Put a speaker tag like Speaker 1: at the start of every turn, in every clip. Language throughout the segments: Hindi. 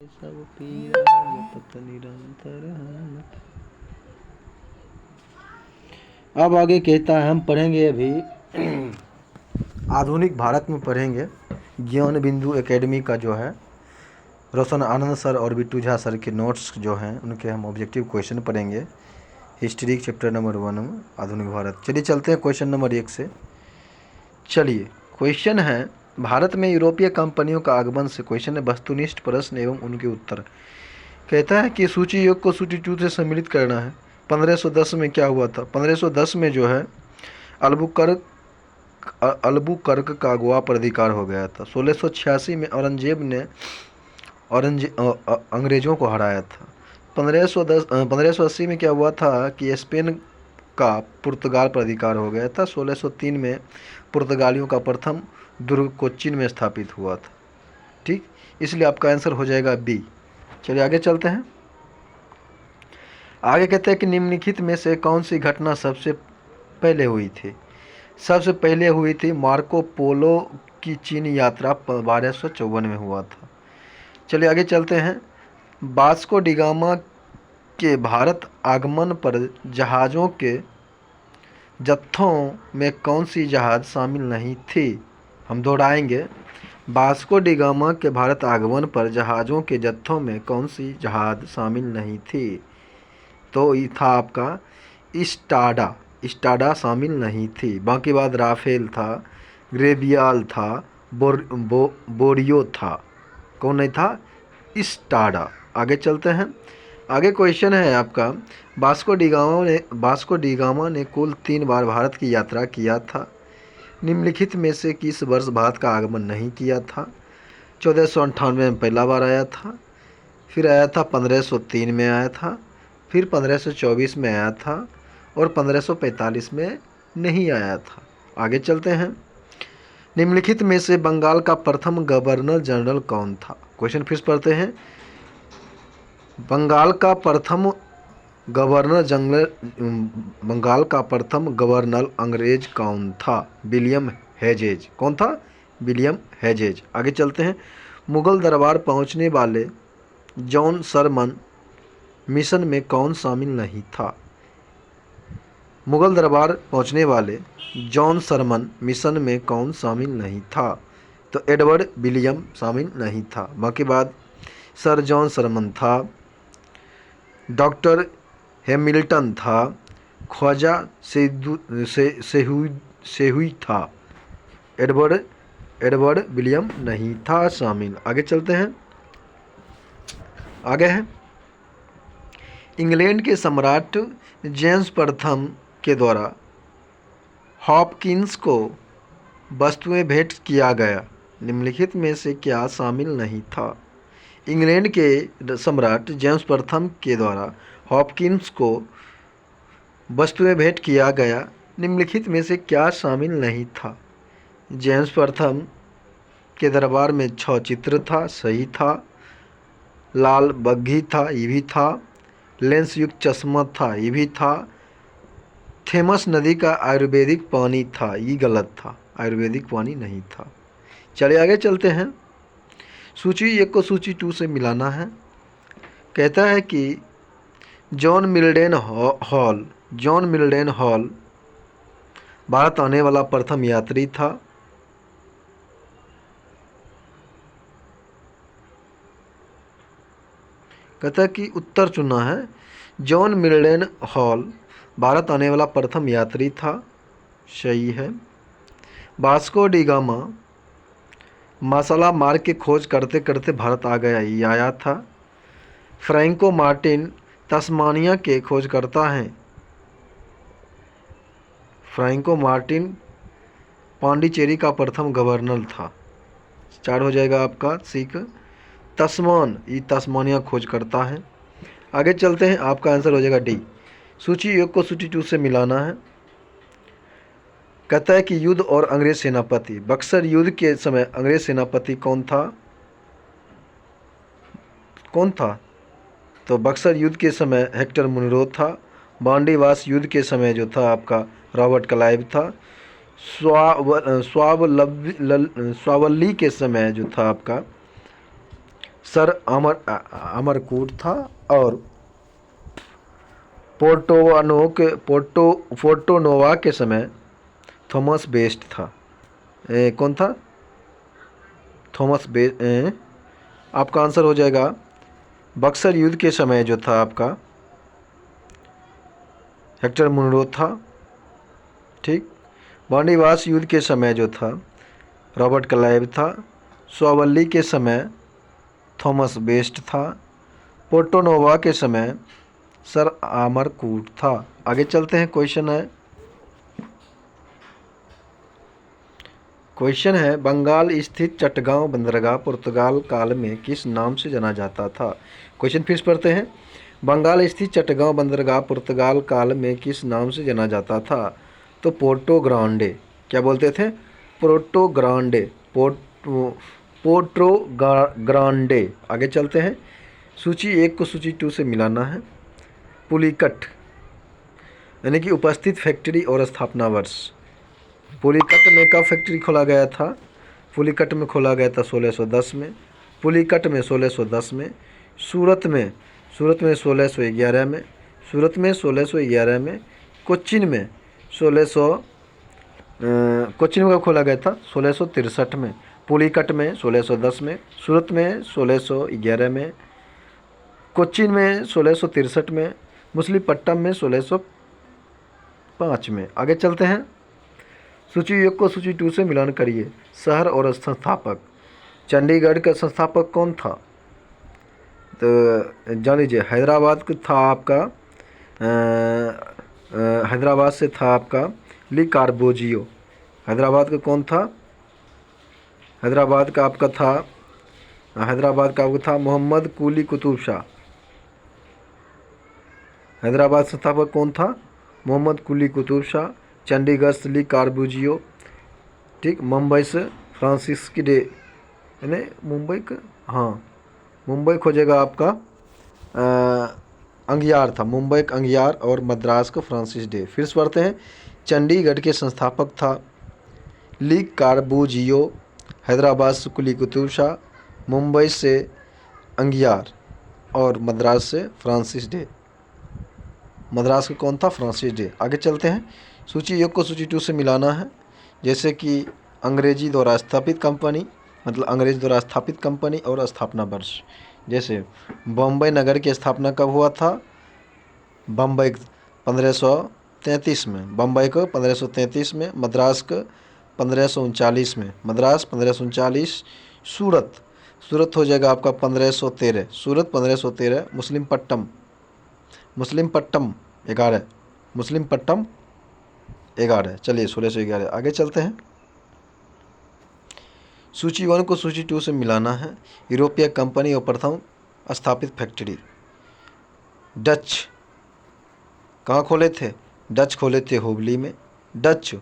Speaker 1: सब पीरा जपत निरंतर हनुमत। अब आगे कहता है, हम पढ़ेंगे अभी आधुनिक भारत में पढ़ेंगे। ज्ञान बिंदु एकेडमी का जो है रोशन आनंद सर और बिट्टू झा सर के नोट्स जो हैं उनके हम ऑब्जेक्टिव क्वेश्चन पढ़ेंगे। हिस्ट्री चैप्टर नंबर 1 में आधुनिक भारत। चलिए चलते हैं क्वेश्चन नंबर 1 से। चलिए क्वेश्चन है, भारत में यूरोपीय कंपनियों का आगमन से। क्वेश्चन है वस्तुनिष्ठ प्रश्न एवं उनके उत्तर। कहता है कि सूची योग को सूची 2 से सम्मिलित करना है। 1510 में क्या हुआ था? 1510 में जो है अल्बुकर्क का अगवा पर अधिकार हो गया था। 1686 में औरंगजेब ने अंग्रेजों को हराया था। 1580 में क्या हुआ था कि स्पेन का पुर्तगाल पर अधिकार हो गया था। 1603 में पुर्तगालियों का प्रथम दुर्ग कोच्चिन में स्थापित हुआ था। ठीक, इसलिए आपका आंसर हो जाएगा बी। चलिए आगे चलते हैं। आगे कहते हैं कि निम्नलिखित में से कौन सी घटना सबसे पहले हुई थी? सबसे पहले हुई थी मार्को पोलो की चीन यात्रा 1254 में हुआ था। चलिए आगे चलते हैं। वास्को डिगामा के भारत आगमन पर जहाज़ों के जत्थों में कौन सी जहाज़ शामिल नहीं थी? हम दोहराएंगे। वास्को डिगामा के भारत आगमन पर जहाज़ों के जत्थों में कौन सी जहाज़ शामिल नहीं थी? तो ये था आपका स्टाडा शामिल नहीं थी। बाकी बाद राफेल था, ग्रेबियाल था, बोरियो था। कौन नहीं था? स्टाडा। आगे चलते हैं। आगे क्वेश्चन है आपका, वास्को डिगामा ने कुल 3 बार भारत की यात्रा किया था। निम्नलिखित में से किस वर्ष भारत का आगमन नहीं किया था? 1498 में पहला बार आया था, फिर आया था 1503 में आया था, फिर 1524 में आया था और 1545 में नहीं आया था। आगे चलते हैं। निम्नलिखित में से बंगाल का प्रथम गवर्नर जनरल कौन था? क्वेश्चन फिर से पढ़ते हैं। बंगाल का प्रथम गवर्नर अंग्रेज कौन था? William hedges. कौन था? William hedges. आगे चलते हैं। मुगल दरबार पहुंचने वाले जॉन सरमन मिशन में कौन शामिल नहीं था? मुगल दरबार पहुंचने वाले जॉन सरमन मिशन में कौन शामिल नहीं था? तो एडवर्ड विलियम शामिल नहीं था। बाकी बाद सर जॉन सरमन था, डॉक्टर हैमिल्टन था, ख्वाजा सेहुई था, एडवर्ड विलियम नहीं था शामिल। आगे चलते हैं। आगे है, इंग्लैंड के सम्राट जेम्स प्रथम के द्वारा हॉपकिंस को वस्तुएं भेंट किया गया। निम्नलिखित में से क्या शामिल नहीं था? इंग्लैंड के सम्राट जेम्स प्रथम के द्वारा हॉपकिंस को वस्तुएं भेंट किया गया। निम्नलिखित में से क्या शामिल नहीं था? जेम्स प्रथम के दरबार में 6 चित्र था, सही था। लाल बग्घी था, ये भी था। लेंस युक्त चश्मा था, ये भी था। थेमस नदी का आयुर्वेदिक पानी था, ये गलत था, आयुर्वेदिक पानी नहीं था। चलिए आगे चलते हैं। सूची 1 को सूची 2 से मिलाना है। कहता है कि जॉन मिल्डेन हॉल भारत आने वाला प्रथम यात्री था। कहता है कि उत्तर चुनना है। जॉन मिल्डेन हॉल भारत आने वाला प्रथम यात्री था, सही है। वास्को डी गामा मसाला मार्ग की खोज करते करते भारत आ गया, ये आया था। फ्रैंको मार्टिन तस्मानिया के खोजकर्ता हैं। फ्रैंको मार्टिन पांडिचेरी का प्रथम गवर्नर था। 4 हो जाएगा आपका सीख। तस्मान, ये तस्मानिया खोज करता है। आगे चलते हैं। आपका आंसर हो जाएगा डी। सूची 1 को सूची 2 से मिलाना है। कहता है कि युद्ध और अंग्रेज सेनापति। बक्सर युद्ध के समय अंग्रेज सेनापति कौन था? कौन था? तो बक्सर युद्ध के समय हेक्टर मुनरो था। बांडीवास युद्ध के समय जो था आपका रॉबर्ट क्लाइव था। स्वावल्ली के समय जो था आपका सर अमरकूट था, और पोर्टोनोवा के समय थॉमस बेस्ट था। कौन था? Thomas best. आपका आंसर हो जाएगा बक्सर युद्ध के समय जो था आपका हेक्टर मुनरो था। ठीक। वाणिवास युद्ध के समय जो था रॉबर्ट क्लाइव था। स्वावल्ली के समय थॉमस बेस्ट था। पोर्टोनोवा के समय सर आमरकूट था। आगे चलते हैं। क्वेश्चन है बंगाल स्थित चटगांव बंदरगाह पुर्तगाल काल में किस नाम से जाना जाता था? क्वेश्चन फिर से पढ़ते हैं। बंगाल स्थित चटगांव बंदरगाह पुर्तगाल काल में किस नाम से जाना जाता था? तो पोर्टो ग्रांडे। क्या बोलते थे? Porto Grande. Porto Grande. आगे चलते हैं। सूची 1 को सूची 2 से मिलाना है। पुलिकट यानी कि उपस्थित फैक्ट्री और स्थापना वर्ष। पुलिकट में कब फैक्ट्री खोला गया था? पुलिकट में खोला गया था 1610 में। पुलिकट में 1610 में। सूरत में 1611 में। सूरत में 1611 में। कोच्चिन में 1600 कोच्चिन में कब खोला गया था? 1663 में। पुलिकट में 1610 में। सूरत में 1611 में। कोच्चिन में 1663 में। मछलीपट्टनम में 1605 में। आगे चलते हैं। सूची 1 को सूची 2 से मिलान करिए। शहर और संस्थापक। चंडीगढ़ का संस्थापक कौन था? तो जान लीजिए हैदराबाद का था आपका हैदराबाद से था आपका ली कार्बोजियो। हैदराबाद का कौन था? हैदराबाद का आपका था मोहम्मद कुली कुतुब शाह। हैदराबाद संस्थापक कौन था? मोहम्मद कुली कुतुब शाह। चंडीगढ़ से ली कार्बोजियो। ठीक। मुंबई से फ्रांसिस डे यानी मुंबई का, हाँ मुंबई खोजेगा आपका अंगियार था। मुंबई का अंगियार और मद्रास का फ्रांसिस डे। फिर से पढ़ते हैं। चंडीगढ़ के संस्थापक था ली कार्बोजियो। हैदराबाद से कुली कुतुब शाह। मुंबई से अंगियार और मद्रास से फ्रांसिस डे। मद्रास का कौन था? Francis day. आगे चलते हैं। सूची 1 को सूची 2 से मिलाना है। जैसे कि अंग्रेजी द्वारा स्थापित कंपनी, मतलब अंग्रेज द्वारा स्थापित कंपनी और स्थापना वर्ष। जैसे बम्बई नगर की स्थापना कब हुआ था? बम्बई 1533 में। बम्बई को 1533 में। मद्रास को 1539 में। मद्रास 1539। सूरत हो जाएगा आपका 1513। सूरत 1513। मुस्लिमपट्टम 11। चलिए 1611। आगे चलते हैं। सूची 1 को सूची 2 से मिलाना है। यूरोपीय कंपनी और प्रथम स्थापित फैक्ट्री। डच कहाँ खोले थे? डच खोले थे हुगली में। डच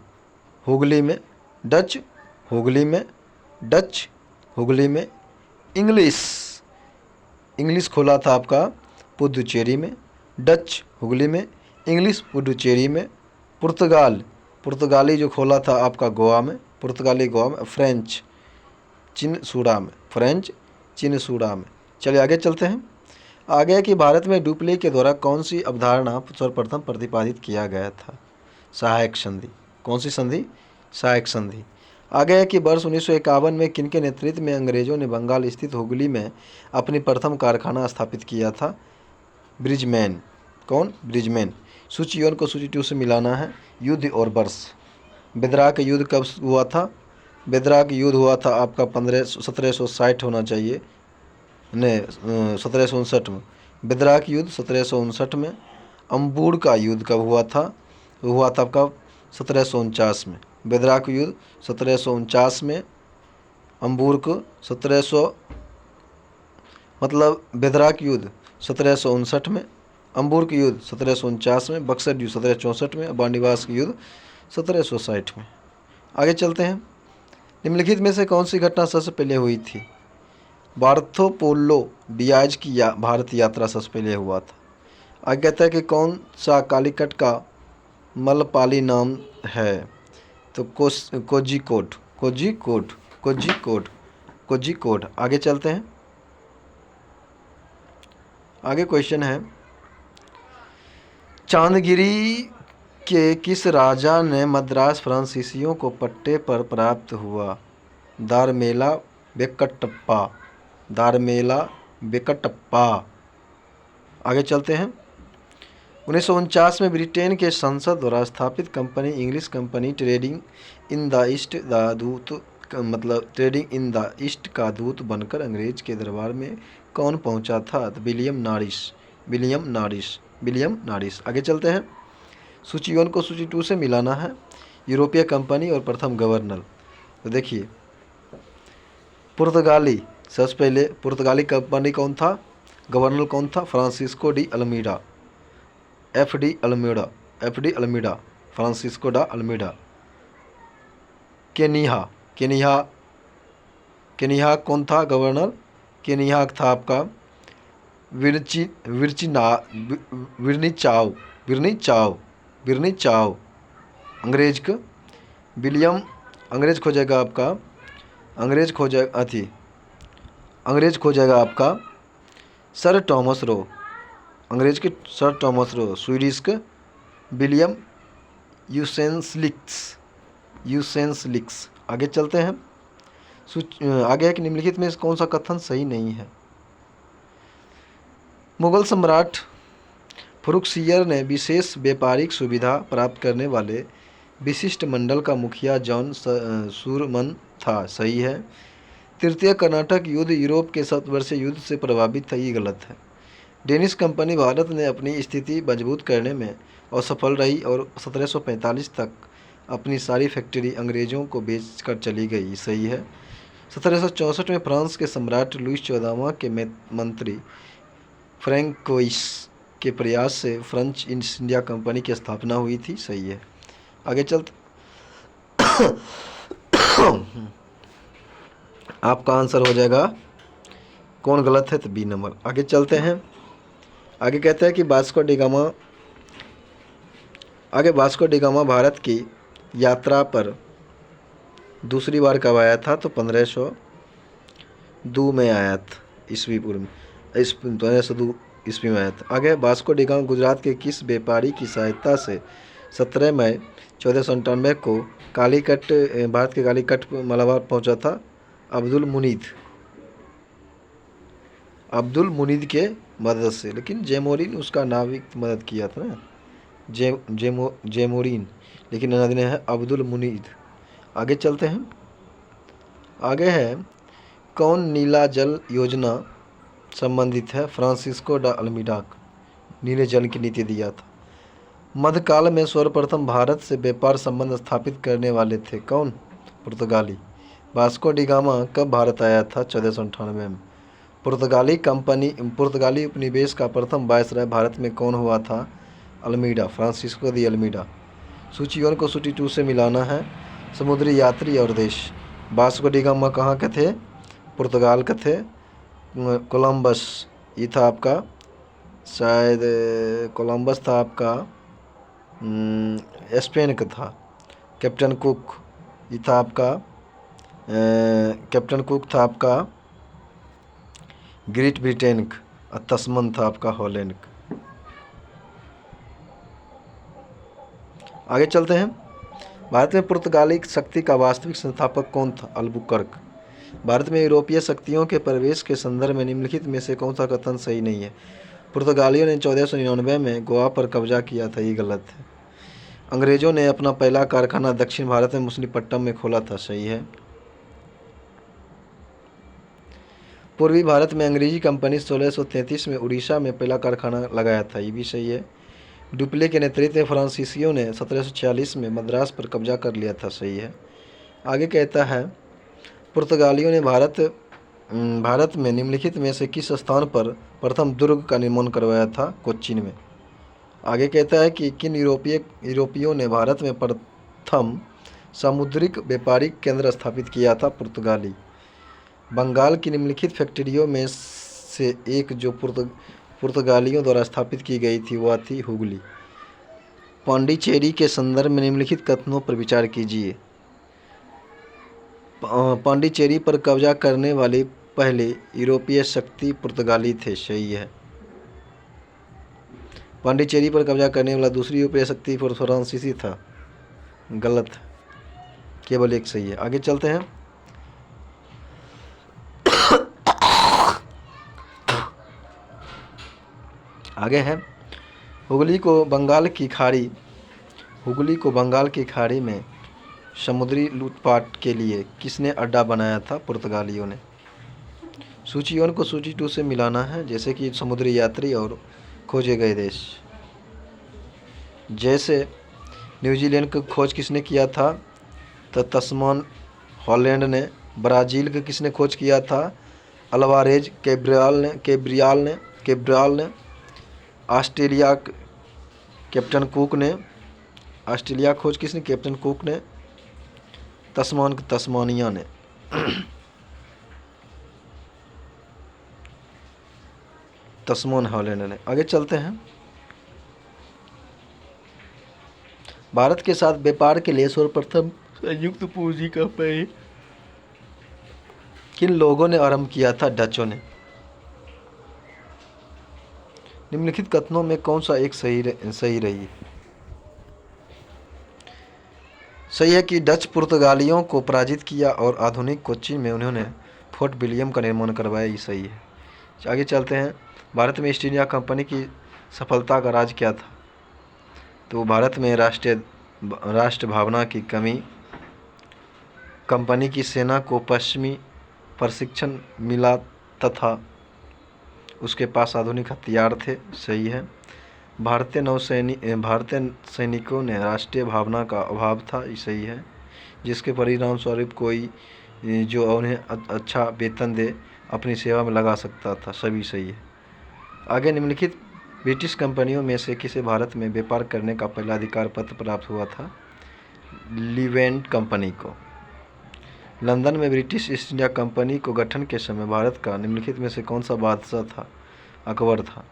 Speaker 1: हुगली में। डच हुगली में। डच हुगली में। इंग्लिश खोला था आपका पुदुचेरी में। डच हुगली में। इंग्लिश पुडुचेरी में। पुर्तगाली जो खोला था आपका गोवा में। पुर्तगाली गोवा में। फ्रेंच चिनसूड़ा में। चलिए आगे चलते हैं। आगे है कि भारत में डुप्ले के द्वारा कौन सी अवधारणा सर्वप्रथम प्रतिपादित किया गया था? सहायक संधि। कौन सी संधि? सहायक संधि। आगे है कि वर्ष 1951 में किनके नेतृत्व में अंग्रेजों ने बंगाल स्थित हुगली में अपनी प्रथम कारखाना स्थापित किया था? ब्रिजमैन। कौन? ब्रिजमैन। सूची 1 को सूची 2 से मिलाना है। युद्ध और वर्ष। बिदरा का युद्ध कब हुआ था? बिदरा का युद्ध हुआ था आपका 1760 होना चाहिए, नहीं 1759 में। बिदरा का युद्ध 1759 में। अम्बूर का युद्ध कब हुआ था? हुआ था आपका 1749 में। बिदरा का युद्ध 1749 में। अम्बूर को 1700 मतलब बिदरा का युद्ध 1759 में। अम्बूर का युद्ध 1749 में। बक्सर युद्ध 1764 में। वाणिवास का युद्ध 1760 में। आगे चलते हैं। निम्नलिखित में से कौन सी घटना सबसे पहले हुई थी? बार्थोपोलो डियाज की भारत यात्रा सबसे पहले हुआ था। आगे कहता है कि कौन सा कालीकट का मलपाली नाम है? तो कोझिकोड। आगे चलते हैं। आगे क्वेश्चन है, चांदगिरी के किस राजा ने मद्रास फ्रांसीसियों को पट्टे पर प्राप्त हुआ? दारमेला वेंकटप्पा, दारमेला वेंकटप्पा। आगे चलते हैं, 1949 में ब्रिटेन के संसद द्वारा स्थापित company English company trading in the east trading in the east का दूत बनकर अंग्रेज के दरबार में कौन पहुंचा था? तो विलियम नॉरिस। आगे चलते हैं, सूची 1 को सूची 2 से मिलाना है। यूरोपीय कंपनी और प्रथम गवर्नर। तो देखिए, पुर्तगाली, सबसे पहले पुर्तगाली कंपनी कौन था? गवर्नर कौन था? Francisco de Almeida, F de Almeida, Francisco डा अल्मीडा। केनिया कौन था गवर्नर? केनिया था आपका विरनी चाव। अंग्रेज का विलियम, अंग्रेज खोजेगा आपका सर टॉमस रो, अंग्रेज के सर टॉमस रो। स्वीडिश के विलियम यूसेंसलिक्स। आगे चलते हैं, आगे है कि निम्नलिखित में कौन सा कथन सही नहीं है? मुगल सम्राट फरुखसियर ने विशेष व्यापारिक सुविधा प्राप्त करने वाले विशिष्ट मंडल का मुखिया जॉन सूरमन था। सही है। तृतीय कर्नाटक युद्ध यूरोप के शतवर्षीय युद्ध से प्रभावित था। ये गलत है। डेनिश कंपनी भारत ने अपनी स्थिति मजबूत करने में असफल रही और 1745 तक अपनी सारी फैक्ट्री अंग्रेजों को बेचकर चली गई। सही है। 1764 में फ्रांस के सम्राट लुईस 14वां के मंत्री फ्रैंकोइस के प्रयास से फ्रेंच ईस्ट इंडिया कंपनी की स्थापना हुई थी। सही है। आगे चलते आपका आंसर हो जाएगा कौन गलत है? तो बी नंबर। आगे चलते हैं, आगे कहते हैं कि वास्को डी गामा भारत की यात्रा पर दूसरी बार कब आया था? तो 1502 में आया था, ईस्वी पूर्व में, 1502 ईस्वी में आया था। आगे, वास्को डी गामा गुजरात के किस व्यापारी की सहायता से 17 मई 1497 को भारत के कालीकट मलाबार पहुंचा था? अब्दुल मुनीद के मदद से। लेकिन जेमोरिन उसका नाविक मदद किया था ना, जेमोरिन, लेकिन ने है अब्दुल मुनीद। आगे चलते हैं, आगे है कौन नीला जल योजना संबंधित है? फ्रांसिस्को डा अल्मीडा नीले जल की नीति दिया था। मध्यकाल में सर्वप्रथम भारत से व्यापार संबंध स्थापित करने वाले थे कौन? पुर्तगाली। वास्को डी गामा कब भारत आया था? 1498 में। पुर्तगाली उपनिवेश का प्रथम वायसराय भारत में कौन हुआ था? Almeida, Francisco de Almeida. सूची 1 को सूची 2 से मिलाना है। समुद्री यात्री और देश। वास्को डी गामा कहाँ के थे? पुर्तगाल के थे। कोलंबस, ये था आपका, शायद कोलंबस था आपका स्पेन का था। कैप्टन कुक, ये था आपका कैप्टन कुक था आपका ग्रेट ब्रिटेन का। और तस्मन था आपका हॉलैंड का। आगे चलते हैं, भारत में पुर्तगाली शक्ति का वास्तविक संस्थापक कौन था? अल्बुकर्क। भारत में यूरोपीय शक्तियों के प्रवेश के संदर्भ में निम्नलिखित में से कौन सा कथन सही नहीं है? पुर्तगालियों ने 1499 में गोवा पर कब्जा किया था। ये गलत है। अंग्रेजों ने अपना पहला कारखाना दक्षिण भारत में मुसलीपट्टनम में खोला था। सही है। पूर्वी भारत में अंग्रेजी कंपनी 1633 में उड़ीसा में पहला कारखाना लगाया था। ये भी सही है। डुप्ले के नेतृत्व में फ्रांसीसियों ने 1746 में मद्रास पर कब्जा कर लिया था। सही है। आगे कहता है, पुर्तगालियों ने भारत में निम्नलिखित में से किस स्थान पर प्रथम दुर्ग का निर्माण करवाया था? कोच्चिन में। आगे कहता है कि किन यूरोपियों ने भारत में प्रथम सामुद्रिक व्यापारिक केंद्र स्थापित किया था? पुर्तगाली। बंगाल की निम्नलिखित फैक्ट्रियों में से एक जो पुर्तगालियों द्वारा स्थापित की गई थी वह थी हुगली। पांडिचेरी के संदर्भ में निम्नलिखित कथनों पर विचार कीजिए। पांडिचेरी पर कब्जा करने वाले पहले यूरोपीय शक्ति पुर्तगाली थे। सही है। पांडिचेरी पर कब्जा करने वाला दूसरी यूरोपीय शक्ति फ्रांसीसी था। गलत, केवल एक सही है। आगे चलते हैं। आगे है हुगली को बंगाल की खाड़ी में समुद्री लूटपाट के लिए किसने अड्डा बनाया था? पुर्तगालियों ने। सूची 1 को सूची 2 से मिलाना है, जैसे कि समुद्री यात्री और खोजे गए देश। जैसे न्यूजीलैंड की खोज किसने किया था? तो तस्मान हॉलैंड ने। ब्राज़ील का किसने खोज किया था? अल्वारेज कैब्रियाल ने। ऑस्ट्रेलिया कैप्टन कुक ने। ऑस्ट्रेलिया खोज किसने? कैप्टन कुक ने। तस्मानिया ने। तस्मान हॉलैंड ने। आगे चलते हैं। भारत के साथ व्यापार के लिए सर्वप्रथम संयुक्त पूंजी का पहल किन लोगों ने आरंभ किया था? डचों ने। निम्नलिखित कथनों में कौन सा एक सही रही? सही है कि डच पुर्तगालियों को पराजित किया और आधुनिक कोच्चि में उन्होंने फोर्ट विलियम का निर्माण करवाया। ये सही है। आगे चलते हैं। भारत में ईस्ट इंडिया कंपनी की सफलता का राज क्या था? तो भारत में राष्ट्र भावना की कमी, कंपनी की सेना को पश्चिमी प्रशिक्षण मिला तथा उसके पास आधुनिक हथियार थे। सही है। भारतीय सैनिकों ने राष्ट्रीय भावना का अभाव था। ये सही है। जिसके परिणाम स्वरूप कोई जो उन्हें अच्छा वेतन दे अपनी सेवा में लगा सकता था। सभी सही है। आगे निम्नलिखित ब्रिटिश कंपनियों में से किसे भारत में व्यापार करने का पहला अधिकार पत्र प्राप्त हुआ था? लीवेंट कंपनी को। लंदन में ब्रिटिश ईस्ट इंडिया कंपनी को गठन के समय भारत का निम्नलिखित में से कौन सा बादशाह था? अकबर था।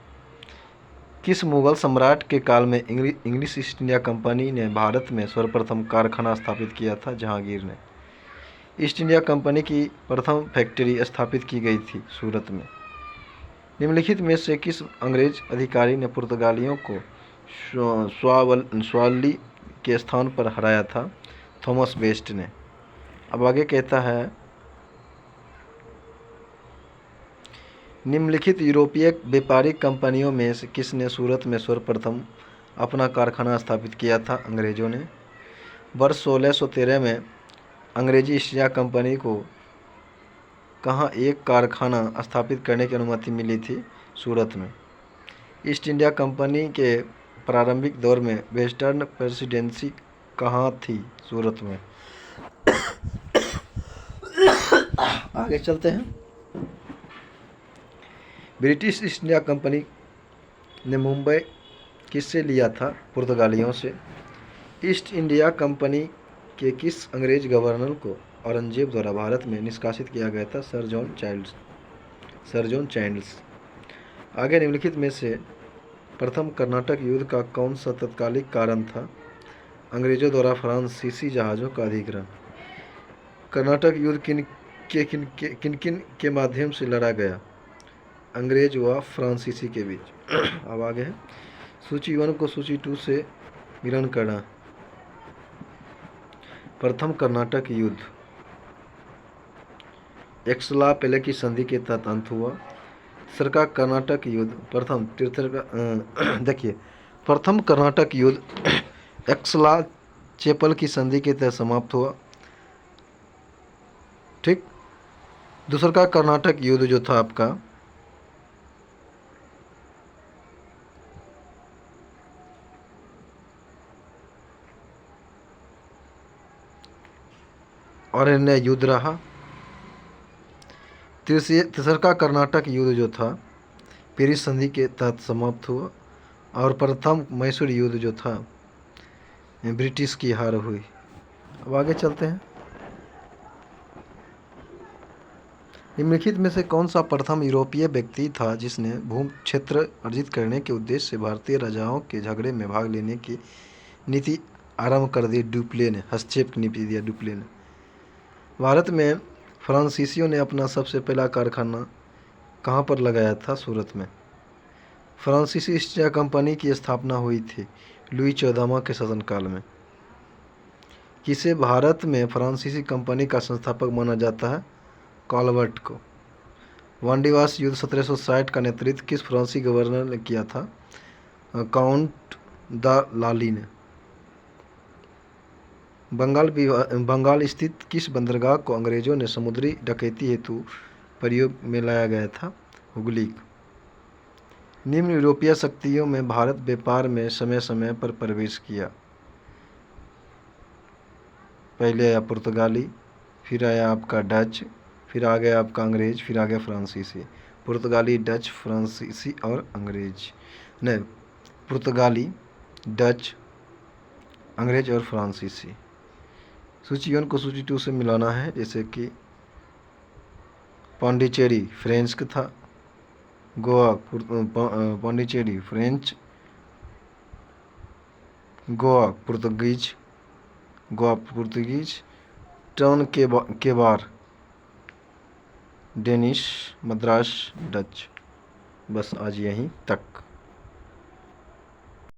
Speaker 1: किस मुगल सम्राट के काल में इंग्लिश ईस्ट इंडिया कंपनी ने भारत में सर्वप्रथम कारखाना स्थापित किया था? जहांगीर ने। ईस्ट इंडिया कंपनी की प्रथम फैक्ट्री स्थापित की गई थी सूरत में। निम्नलिखित में से किस अंग्रेज अधिकारी ने पुर्तगालियों को स्वावली के स्थान पर हराया था? थॉमस बेस्ट ने। अब आगे कहता है, निम्नलिखित यूरोपीय व्यापारिक कंपनियों में से किसने सूरत में सर्वप्रथम अपना कारखाना स्थापित किया था? अंग्रेजों ने। वर्ष 1613 में अंग्रेजी ईस्ट इंडिया कंपनी को कहाँ एक कारखाना स्थापित करने की अनुमति मिली थी? सूरत में। ईस्ट इंडिया कंपनी के प्रारंभिक दौर में वेस्टर्न प्रेसिडेंसी कहाँ थी? सूरत में। आगे चलते हैं। ब्रिटिश ईस्ट इंडिया कंपनी ने मुंबई किससे लिया था? पुर्तगालियों से। ईस्ट इंडिया कंपनी के किस अंग्रेज गवर्नर को औरंगजेब द्वारा भारत में निष्कासित किया गया था? Sir John Childs. आगे निम्नलिखित में से प्रथम कर्नाटक युद्ध का कौन सा तत्कालिक कारण था? अंग्रेजों द्वारा फ्रांसीसी जहाज़ों का अधिग्रहण। कर्नाटक युद्ध किन के माध्यम से लड़ा गया? अंग्रेज व फ्रांसीसी के बीच। अब आगे है सूची 1 को सूची 2 से मिलन करना। प्रथम कर्नाटक युद्ध एक्सला पहले की संधि के तहत अंत हुआ। सरका कर्नाटक युद्ध प्रथम कर्नाटक युद्ध एक्सला चेपल की संधि के तहत समाप्त हुआ। ठीक। दूसरा का कर्नाटक युद्ध जो था आपका अरण्य युद्ध रहा। तीसरा का कर्नाटक युद्ध जो था पेरिस संधि के तहत समाप्त हुआ। और प्रथम मैसूर युद्ध जो था ब्रिटिश की हार हुई। अब आगे चलते हैं। निम्नलिखित में से कौन सा प्रथम यूरोपीय व्यक्ति था जिसने भूमि क्षेत्र अर्जित करने के उद्देश्य से भारतीय राजाओं के झगड़े में भाग लेने की नीति आरंभ कर दी? डुप्ले ने। हस्तक्षेप की नीति दिया डुप्ले ने। भारत में फ्रांसीसियों ने अपना सबसे पहला कारखाना कहाँ पर लगाया था? सूरत में। फ्रांसीसी ईस्ट इंडिया कंपनी की स्थापना हुई थी लुई 14वां के शासनकाल में। किसे भारत में फ्रांसीसी कंपनी का संस्थापक माना जाता है? कॉलबर्ट को। वांडीवास युद्ध 1760 का नेतृत्व किस फ्रांसीसी गवर्नर ने किया था? काउंट द लाली ने। बंगाल स्थित किस बंदरगाह को अंग्रेजों ने समुद्री डकैती हेतु प्रयोग में लाया गया था? हुगली। निम्न यूरोपीय शक्तियों में भारत व्यापार में समय समय पर प्रवेश किया। पहले आया पुर्तगाली, फिर आया आपका डच, फिर आ गया आपका अंग्रेज, फिर आ गया फ्रांसीसी। पुर्तगाली, डच, फ्रांसीसी और अंग्रेज। नहीं, पुर्तगाली, डच, अंग्रेज और फ्रांसीसी। सूची 1 को सूची 2 से मिलाना है, जैसे कि पांडिचेरी फ्रेंच का था, Goa Pondicherry French, Goa Portuguese, turn के बार डेनिश, मद्रास डच। बस आज यहीं तक।